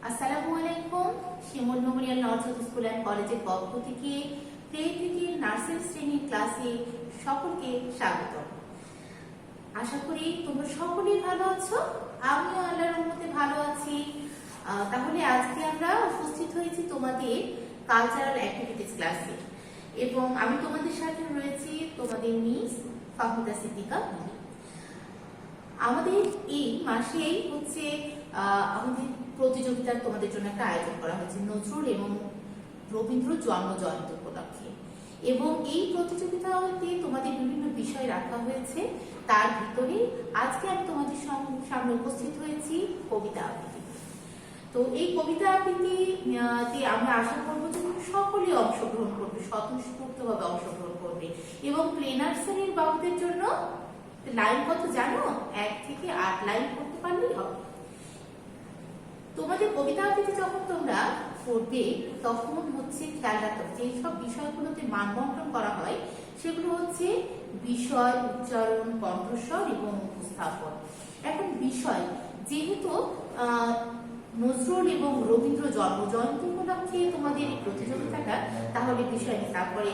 আসসালামু আলাইকুম। শিমুল Memorial north school and কলেজের পক্ষ থেকে প্লে থেকে নার্সারি শ্রেণীর ক্লাসে সকলকে স্বাগত। আশা করি তোমরা সকলেই ভালো আছো, আমিও আল্লাহর রহমতে ভালো আছি। তাহলে আজকে আমরা উপস্থিত হয়েছি তোমাদের কালচারাল অ্যাক্টিভিটিস ক্লাসে এবং আমি তোমাদের সাথে রয়েছি তোমাদের মিস ফাহমিদা সিদ্দিকা। আমাদের এই মাসেই হচ্ছে আমাদের প্রতিযোগিতার তোমাদের জন্য একটা আয়োজন করা হয়েছে নজরুল এবং রবীন্দ্র জন্মজয়ন্তী উপলক্ষে, এবং এই প্রতিযোগিতাতে তোমাদের বিভিন্ন বিষয় রাখা হয়েছে। তার ভিতরে আজকে আমি তোমাদের সামনে উপস্থিত হয়েছি কবিতা আবৃত্তি। তো এই কবিতা আবৃত্তিতে আমরা আশা করবো যে সকলে অংশগ্রহণ করবে, স্বতঃস্ফূর্তভাবে অংশগ্রহণ করবে এবং প্লেনার শ্রেণীর বাবুদের জন্য লাইন কত জানো? 1 থেকে 8 লাইন করতে পারলেই হবে। তোমাদের কবিতা আবৃত্তি যখন তোমরা পড়বে তখন হচ্ছে খেয়াল রাখতে হবে যে সব বিষয়গুলোতে মান বন্টন করা হয় সেগুলো হচ্ছে বিষয়, উচ্চারণ, কণ্ঠস্বর এবং উপস্থাপন। এখন বিষয়, যেহেতু নজরুল এবং রবীন্দ্র জন্মজয়ন্তী উপলক্ষে তোমাদের এই প্রতিযোগিতাটা, তাহলে বিষয় নেই। তারপরে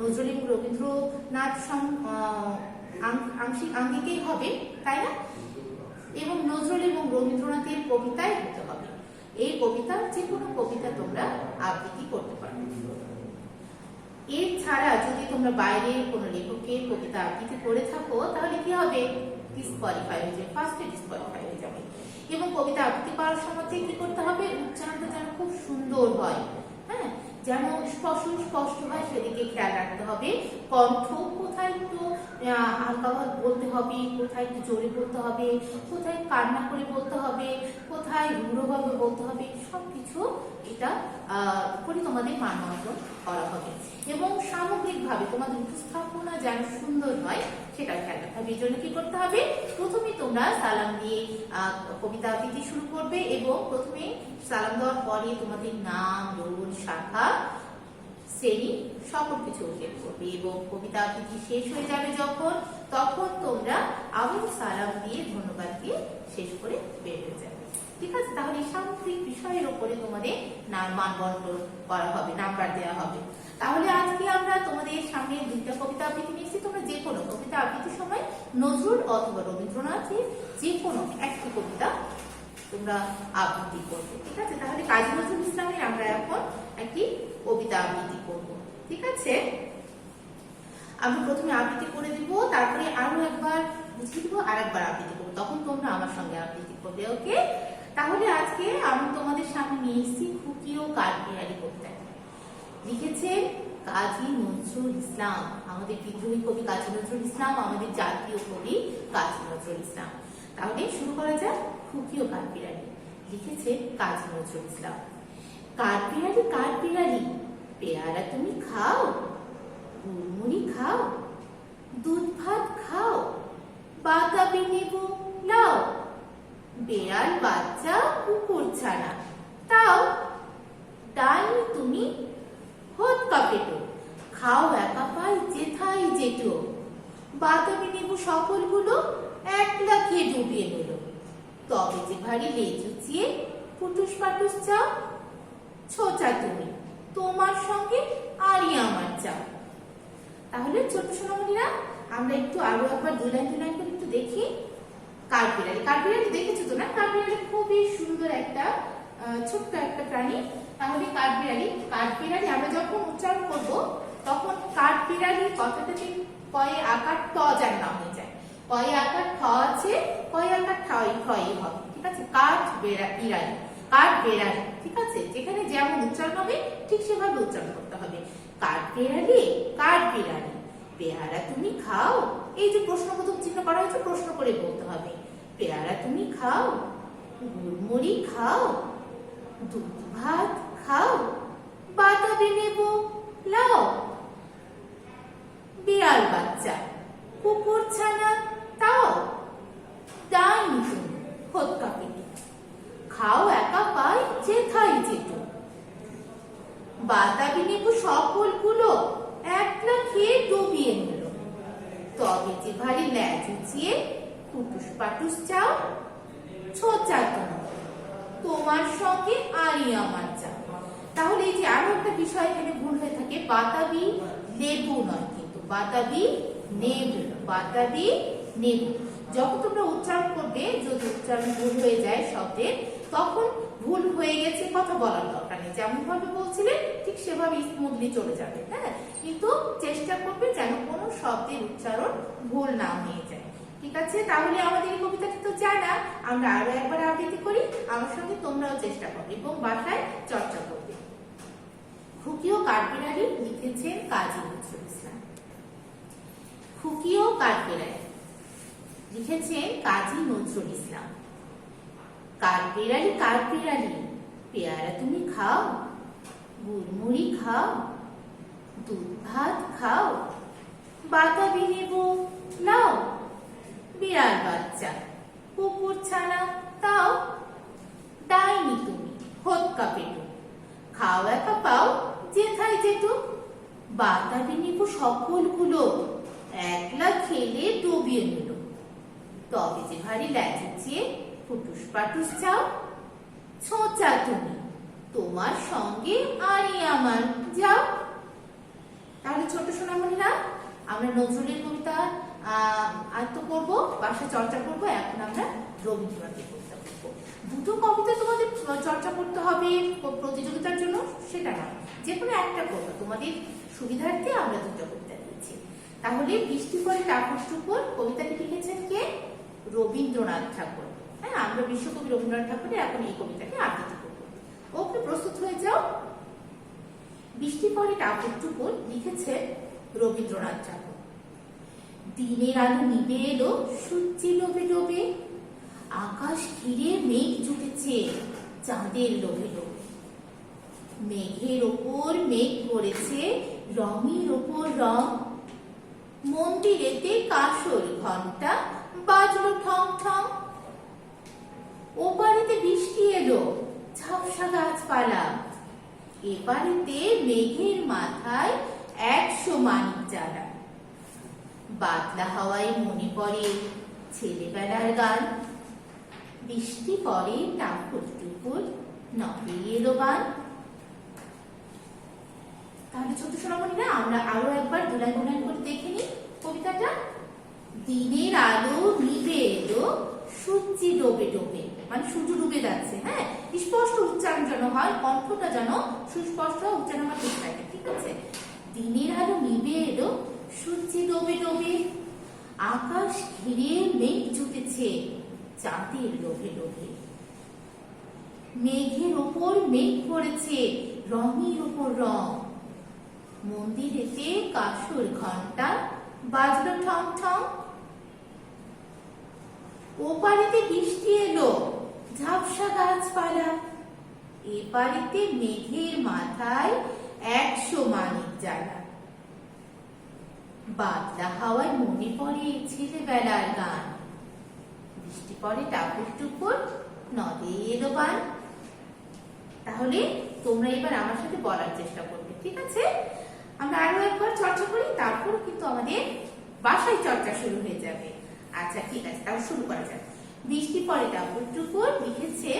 নজরুল এবং রবীন্দ্রনাথ আংশিক আঙ্গিকেই হবে, তাই না? এবং নজরুল এবং রবীন্দ্রনাথের কবিতাই হতে হবে। এই কবিতার যে কোনো কবিতা তোমরা আবৃত্তি করতে পারো। এছাড়া যদি তোমরা বাইরে কোনো লেখকের কবিতা আবৃত্তি করে থাকো তাহলে কি হবে? ডিসকোয়ালিফাই হয়ে যাবে, ফার্স্টে ডিসকোয়ালিফাই হয়ে যাবে। এবং কবিতা আবৃত্তি করার সময় কি করতে হবে? উচ্চারণটা যেন খুব সুন্দর হয়, হ্যাঁ, যেন স্পষ্ট হয় সেদিকে খেয়াল রাখতে হবে। কণ্ঠ কোথায় একটু হালকা বলতে হবে, কোথায় একটু জোরে বলতে হবে, কোথায় কান্না করে বলতে হবে, কোথায় রূঢ়ভাবে বলতে হবে, সবকিছু এটা করে তোমাদের মানবন্ধন করা হবে। এবং সামগ্রিকভাবে তোমাদের উপস্থাপনা যেন সুন্দর হয় সেটা খেয়াল রাখতে হবে। এই জন্য কি করতে হবে? প্রথমে তোমরা সালাম দিয়ে কবিতা আবৃত্তি শুরু করবে এবং প্রথমে সালাম দেওয়ার পরে তোমাদের নাম, রোল, শাখা, শ্রেণী সকল কিছু উল্লেখ করবে এবং কবিতা আবৃত্তি শেষ হয়ে যাবে যখন, তখন তোমরা আবার সালাম দিয়ে ধন্যবাদ দিয়ে শেষ করে বের হয়ে যাবে। ঠিক আছে? তাহলে সামগ্রিক বিষয়ের উপরে তোমাদের মান বন্টন করা হবে, নাম্বার দেওয়া হবে। তাহলে আজকে আমরা তোমাদের সামনে 2টা কবিতা আবৃত্তি নিয়েছি। তোমরা যে কোনো কবিতা আবৃত্তির সময় নজরুল অথবা রবীন্দ্রনাথের যে কোনো একটি কবিতা তোমরা আবৃত্তি করবে। ঠিক আছে? তাহলে কাজী নজরুল ইসলামের আমরা এখন একটি কবিতা আবৃত্তি করব। ঠিক আছে? আমি প্রথমে আবৃত্তি করে দিব, তারপরে আরো একবার বুঝিয়ে দিব, আর একবার আবৃত্তি করবো, তখন তোমরা আমার সঙ্গে আবৃত্তি করবে। ওকে? তাহলে আজকে আমি তোমাদের সামনে নিয়ে এসেছি খুকি ও কাঠবিড়ালি কবিতা। লিখেছেন কাজী নজরুল ইসলাম, আমাদের বিদ্রোহী কবি কাজী নজরুল ইসলাম, আমাদের জাতীয় কবি কাজী নজরুল ইসলাম। তাহলে শুরু করা যাক। খুকি ও কাঠবিড়ালি, লিখেছেন কাজী নজরুল ইসলাম। কাঠবিড়ালি কাঠবিড়ালি, পেয়ারা তুমি খাও, মুড়মুড়ি খাও, দুধ ভাত খাও, বাতাবি নেবু লাও, বেড়াল বাচ্চা কুকুর ছানা তাও, ডাইনি তুমি হোৎকা পেটো, খাও একা পাই যেথাই যেটো, বাতাবি নেবু সকলগুলো একলা খেয়ে ডুবিয়ে নিল, তবে যে ভারী লেজ উঁচিয়ে ফুটুস পাটুস চাও, ছোচা তুমি তোমার সঙ্গে আরই আমার চাও। তাহলে ছোট সোনামণিরা আমরা একটু আরো একবার 2 লাইন করে একটু দেখি। কাঠবিড়ালি, কাঠবিড়ালি দেখেছো তো না? কাঠবিড়ালি খুবই সুন্দর একটা ছোট্ট একটা প্রাণী। তাহলে কাঠবিড়ালি আমরা যখন উচ্চারণ করব তখন কাঠবিড়ালি কথাটাতে কয়ে আকার ট যেন না হয়ে যায়। কয়ে আকার ঠ আছে, কয়ে আকার ঠই হবে। ঠিক আছে? কাঠবিড়ালি, কাঠবিড়ালি। ঠিক আছে? যেখানে যেমন উচ্চারণ হবে ঠিক সেভাবে উচ্চারণ করতে হবে। কাঠবিড়ালি কাঠবিড়ালি, পেয়ারা তুমি খাও, এই যে প্রশ্নবোধক চিহ্ন করা হয়েছে, প্রশ্ন করে বলতে হবে। পেয়ারা তুমি খাও, গুড়মুড়ি খাও, দুধ ভাত খাও, বাতাবি নেবু লাও, বিড়াল বাচ্চা কুকুর ছানা তাও, ডাইনি তুমি হোৎকা পেটো, খাও একা পাই যেথাই যেটো, বাতাবি নেবু সকলগুলো একলা খেয়ে ডুবিয়ে নিল, তবে যে ভারী লেজ উঁচিয়ে ফুটুস পাটুস চাও, ছোচা তুমি তোমার সঙ্গে আরই আমার যাবে। তাহলে এই যে আরো একটা বিষয় এখানে ভুল হয়ে থাকে, বাতাবি লেবু নয়, কিন্তু বাতাবি নেবু, বাতাবি নেবু। যখন তোমরা উচ্চারণ করবে, যদি উচ্চারণ ভুল হয়ে যায় শব্দের, তখন ভুল হয়ে গেছে কথা বলার দরকার নেই, যেমন ভাবে বলছিলেন ঠিক সেভাবে স্মুথলি চলে যাবে। হ্যাঁ, কিন্তু চেষ্টা করবে যেন কোনো শব্দের উচ্চারণ ভুল না হয়ে যায়। ঠিক আছে, তাহলে আমাদের এই কবিতাটি তো জানা, আমরা আরো একবার আবৃত্তি করি, আমার সঙ্গে তোমরাও চেষ্টা করবে এবং বাসায় চর্চা করবে। খুকি ও কাঠবিড়ালি লিখেছেন কাজী নজরুল ইসলাম। খুকি ও কাঠবিড়ালি লিখেছেন কাজী নজরুল ইসলাম। কাঠবিড়ালি কাঠবিড়ালি, পেয়ারা তুমি খাও, গুড়মুড়ি খাও, দুধ ভাত খাও, বাতাবি লেবু নাও, বিড়াল বাচ্চা কুকুর ছানা তাও, ডাইনি তুমি হোক্কা পেটু, খাও একা পাও যেথায় যেটু, বাতাবি লেবু সকলগুলো একলা খেলে ডুবিয়ে নিল, তবে যে ভারী ল্যাচুচিয়ে ফুটুস পাটুস চাও, ছোঁচা তুমি তোমার সঙ্গে আরই আমার যাও। তাহলে ছোট সোনামণিরা, আমরা নজরুলের কবিতা আয়ত্ত করবো, বাসায় চর্চা করবো। এখন আমরা রবীন্দ্রনাথের কবিতা করবো। দুটো কবিতা তোমাদের চর্চা করতে হবে প্রতিযোগিতার জন্য, সেটা নয়, যে কোনো একটা করবো, তোমাদের সুবিধার্থে আমরা দুটো কবিতা দিয়েছি। তাহলে বৃষ্টি পরে টাপুর টুপুর কবিতাটি লিখেছেন কে? রবীন্দ্রনাথ ঠাকুর। হ্যাঁ, আমরা বিশ্বকবি রবীন্দ্রনাথ ঠাকুরের এখন এই কবিতাকে আবৃত্তি করবো। ওকে, প্রস্তুত হয়ে যাও। বৃষ্টি পরে টাপুর টুপুর লিখেছে রবীন্দ্রনাথ ঠাকুর। দিনের আলো নিভে এলো, সূর্যি ডোবে ডোবে, আকাশ ঘিরে মেঘ জুটেছে চাঁদের লোভে লোভে, মেঘের ওপর মেঘ পড়েছে রঙের ওপর রং, মন্দিরেতে কাঁসর ঘন্টা বাজলো ঠং ঠং, ওপারেতে বৃষ্টি এলো ঝাপসা গাছপালা, এপারেতে মেঘের মাথায় 100 মানিক জ্বালা, বাদলা হাওয়ায় মনে পড়ে ছেলেবেলার গান, বৃষ্টি পরে টাপুর টুপুর নভে এলো বান। তাহলে ছোট সোনামণিরা, আমরা আরো একবার দুলাইন দুলাইন করে দেখে নিই কবিতাটা। দিনের আলো নিভে এলো, সূর্যি ডোবে ডোবে, মানে সূর্য ডুবে যাচ্ছে। হ্যাঁ, স্পষ্ট উচ্চারণ যেন হয়, কণ্ঠটা যেন সুস্পষ্ট উচ্চারণ আমার ঠিক থাকে। ঠিক আছে, দিনের আলো নিভে এলো, সূর্যি ডোবে ডোবে, আকাশ ঘিরে মেঘ জুটেছে চাঁদের লোভে লোভে, মেঘের ওপর মেঘ পড়েছে রঙের ওপর রং, মন্দিরেতে কাঁসর ঘন্টা বাজলো ঠং ঠং, ওপারেতে বৃষ্টি এলো ঝাপসা গাছপালা, এপারেতে মেঘের মাথায় 100 মানিক জ্বালা, বাদলা হাওয়ায় মনে পড়ে ছেলেবেলার গান, বৃষ্টি পরে টাপুর টুপুর নদে এলো বান। তাহলে তোমরা এবার আমার সাথে বলার চেষ্টা করবে। ঠিক আছে, আমরা আরো একবার চর্চা করি, তারপর কিন্তু আমাদের বাসায় চর্চা শুরু হয়ে যাবে। আচ্ছা, ঠিক আছে, তাহলে শুরু করা যাক। বৃষ্টি পরে টাপুর টুপুর লিখেছে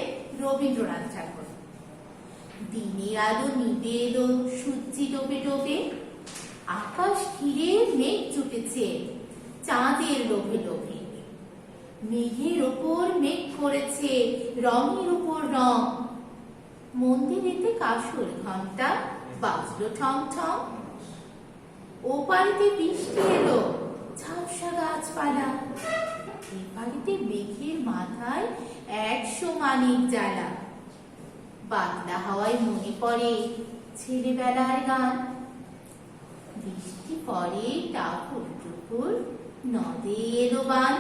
রবীন্দ্রনাথ ঠাকুর। দিনের আলো নিভে এলো, সূর্যি ডোবে ডোবে, আকাশ ঘিরে মেঘ জুটেছে চাঁদের লোভে লোভে, মেঘের ওপর মেঘ পড়েছে রঙের ওপর রং, মন্দিরেতে কাঁসর ঘন্টা বাজলো ঠং ঠং, ওপারেতে বৃষ্টি এলো ঝাপসা গাছপালা, এপারেতে মেঘের মাথায় 100 মানিক জ্বালা, বাদলা হাওয়ায় মনে পড়ে ছেলেবেলার গান, বৃষ্টি পরে টাপুর টুপুর নদে এলো বান।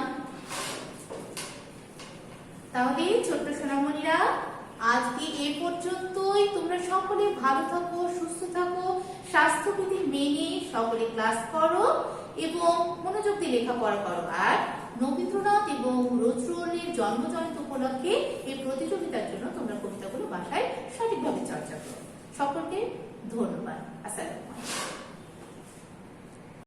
তাহলে ছোট্ট সোনামণিরা, আজকে এ পর্যন্তই। তোমরা সকলে ভালো থাকো, সুস্থ থাকো, স্বাস্থ্যবিধি মেনে সকলে ক্লাস করো এবং মনোযোগ দিয়ে লেখাপড়া করো। আর রবীন্দ্রনাথ এবং নজরুলের জন্মজয়ন্তী উপলক্ষে এই প্রতিযোগিতার জন্য তোমরা কবিতাগুলো বাসায় সঠিকভাবে চর্চা করো। সকলকে ধন্যবাদ। আসসালামু আলাইকুম।